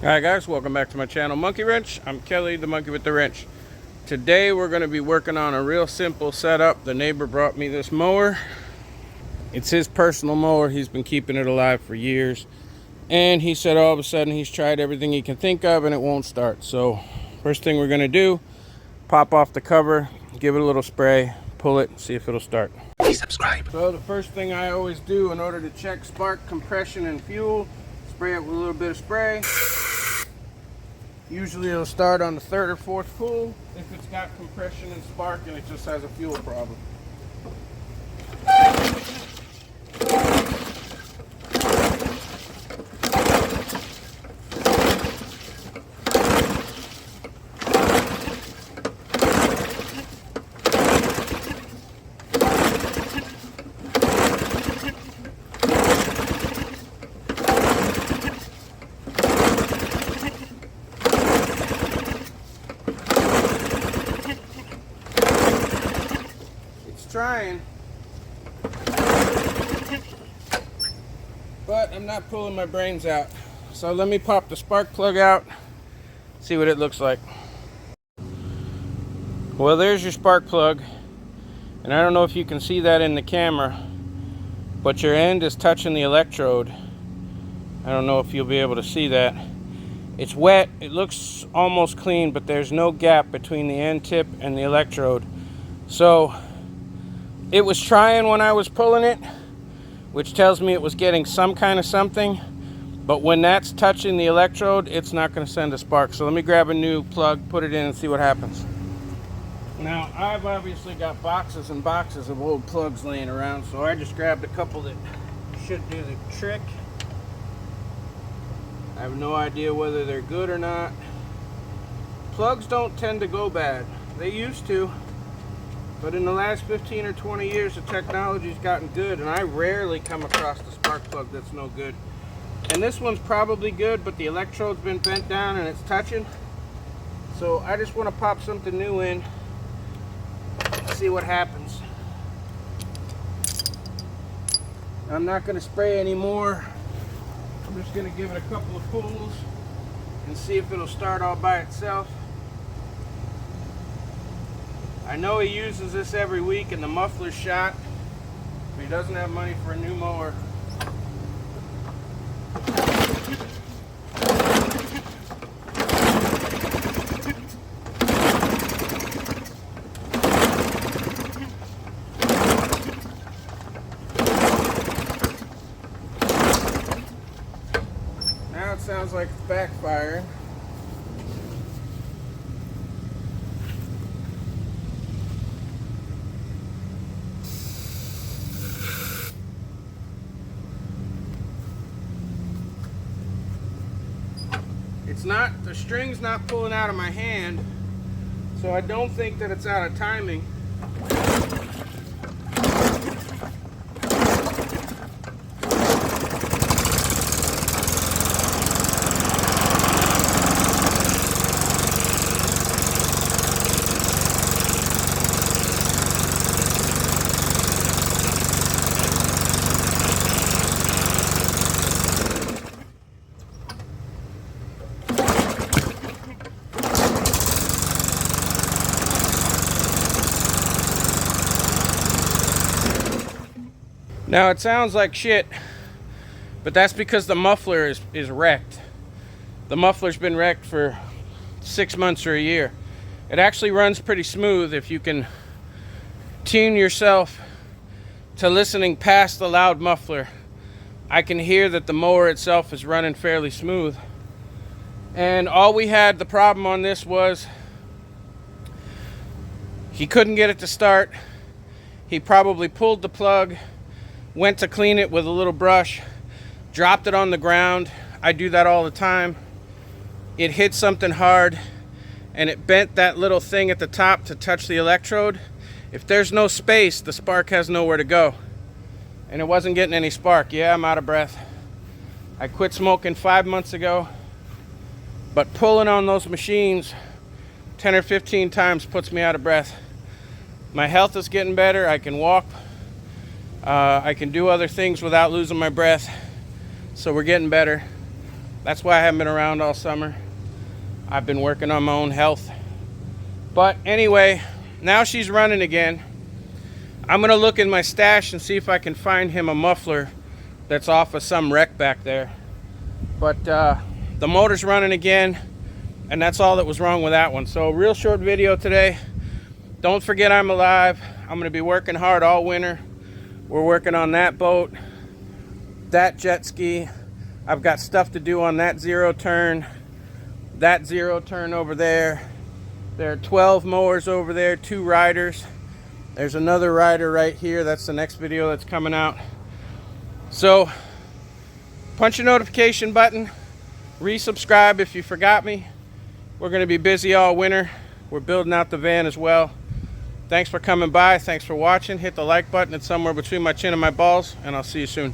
Alright guys, welcome back to my channel Monkey Wrench. I'm Kelly, the monkey with the wrench. Today we're going to be working on a real simple setup. The neighbor brought me this mower. It's his personal mower. He's been keeping it alive for years. And he said all of a sudden he's tried everything he can think of and it won't start. So first thing we're going to do, pop off the cover, give it a little spray, pull it, see if it'll start. Please subscribe. So the first thing I always do in order to check spark, compression, and fuel, spray it with a little bit of spray. Usually it'll start on the third or fourth pull if it's got compression and spark and it just has a fuel problem. Trying, but I'm not pulling my brains out. So let me pop the spark plug out, see what it looks like. Well, there's your spark plug, and I don't know if you can see that in the camera, but your end is touching the electrode. I don't know if you'll be able to see that. It's wet, it looks almost clean, but there's no gap between the end tip and the electrode. So it was trying when I was pulling it, which tells me it was getting some kind of something, but when that's touching the electrode, it's not going to send a spark. So let me grab a new plug, put it in, and see what happens. Now, I've obviously got boxes and boxes of old plugs laying around, so I just grabbed a couple that should do the trick. I have no idea whether they're good or not. Plugs don't tend to go bad. They used to. But in the last 15 or 20 years, the technology's gotten good, and I rarely come across the spark plug that's no good. And this one's probably good, but the electrode's been bent down and it's touching. So I just want to pop something new in, see what happens. I'm not going to spray anymore. I'm just going to give it a couple of pulls and see if it'll start all by itself. I know he uses this every week and the muffler's shot, but he doesn't have money for a new mower. Now it sounds like it's backfiring. It's not, the string's not pulling out of my hand, so I don't think that it's out of timing. Now it sounds like shit, but that's because the muffler is wrecked. The muffler's been wrecked for 6 months or a year. It actually runs pretty smooth if you can tune yourself to listening past the loud muffler. I can hear that the mower itself is running fairly smooth. And all we had, the problem on this was he couldn't get it to start. He probably pulled the plug, went to clean it with a little brush, dropped it on the ground. I do that all the time. It hit something hard and it bent that little thing at the top to touch the electrode. If there's no space, the spark has nowhere to go. And it wasn't getting any spark. Yeah, I'm out of breath. I quit smoking 5 months ago, but pulling on those machines 10 or 15 times puts me out of breath. My health is getting better. I can walk. I can do other things without losing my breath. So we're getting better. That's why I haven't been around all summer. I've been working on my own health. But anyway, now she's running again. I'm gonna look in my stash and see if I can find him a muffler that's off of some wreck back there. But the motor's running again, and that's all that was wrong with that one. So real short video today. Don't forget I'm alive. I'm gonna be working hard all winter. We're working on that boat, that jet ski. I've got stuff to do on that zero turn over there. There are 12 mowers over there, 2 riders. There's another rider right here. That's the next video that's coming out. So punch the notification button, resubscribe if you forgot me. We're gonna be busy all winter. We're building out the van as well. Thanks for coming by, thanks for watching. Hit the like button, it's somewhere between my chin and my balls, and I'll see you soon.